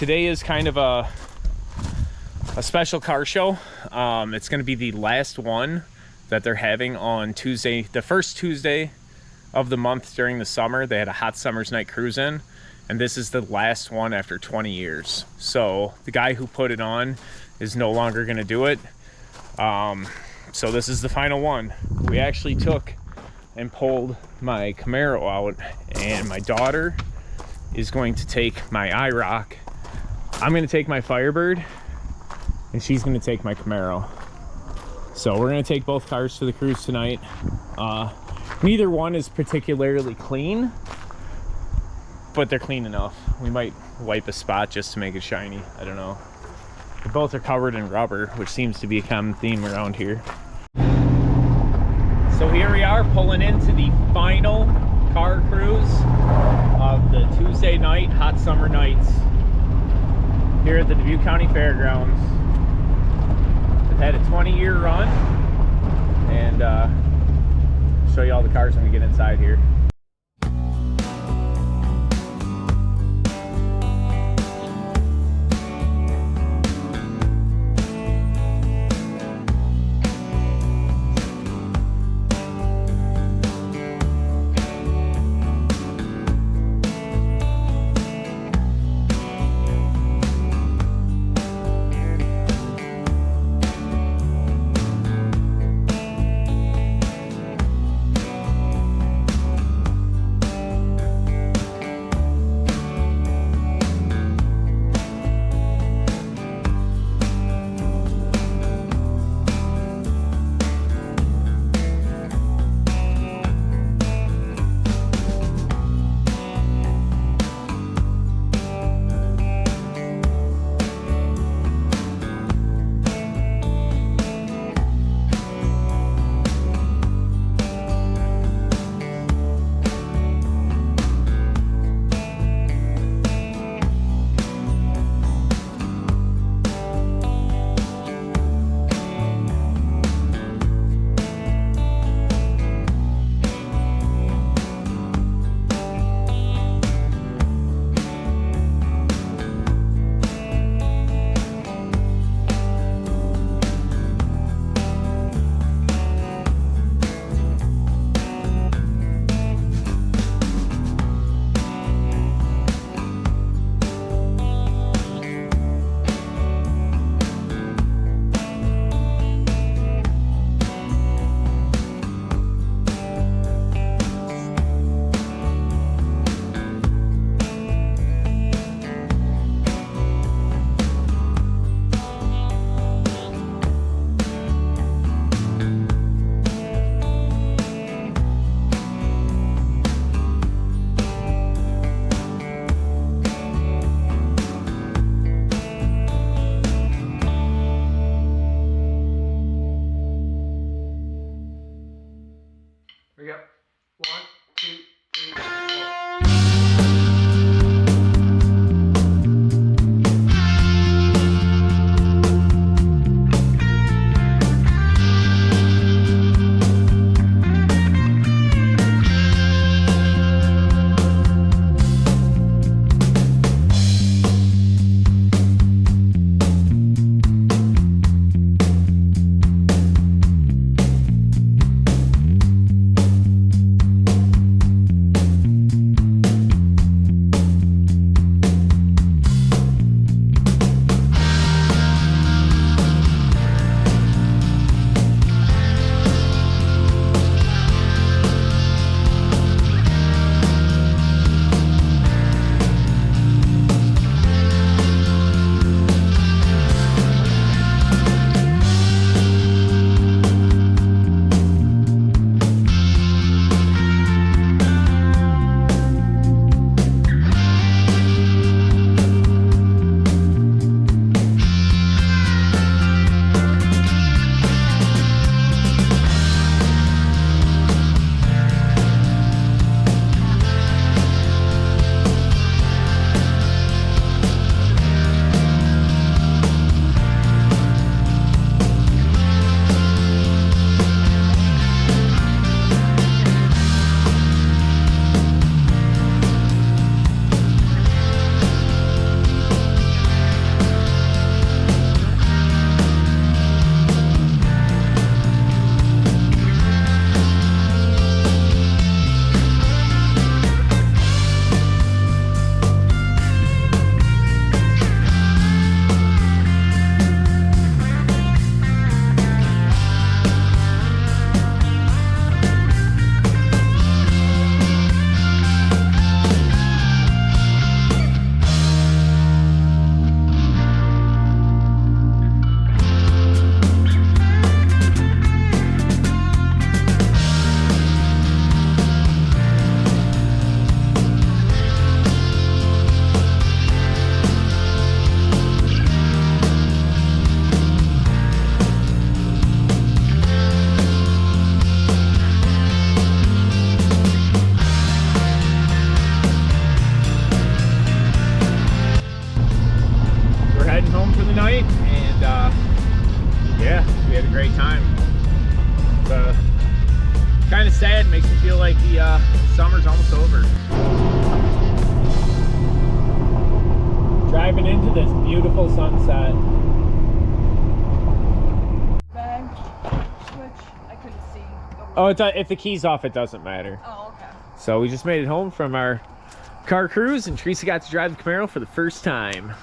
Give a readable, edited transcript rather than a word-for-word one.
Today is kind of a special car show. It's going to be the last one that they're having on Tuesday, the first Tuesday of the month during the summer. They had a hot summer's night cruise in, and this is the last one after 20 years. So the guy who put it on is no longer going to do it. So this is the final one. We actually took and pulled my Camaro out, and my daughter is going to take my IROC. I'm going to take my Firebird, and she's going to take my Camaro. So we're going to take both cars to the cruise tonight. Neither one is particularly clean, but they're clean enough. We might wipe a spot just to make it shiny. I don't know. They both are covered in rubber, which seems to be a common theme around here. So here we are pulling into the final car cruise of the Tuesday night Hot Summer Nights here at the Dubuque County Fairgrounds. We've had a 20-year run, and I'll show you all the cars when we get inside here. heading home for the night, and yeah, we had a great time. It's kind of sad, makes me feel like the summer's almost over. Driving into this beautiful sunset. Bag, switch, I couldn't see. Oh, if the key's off, it doesn't matter. Oh, okay. So we just made it home from our car cruise, and Teresa got to drive the Camaro for the first time.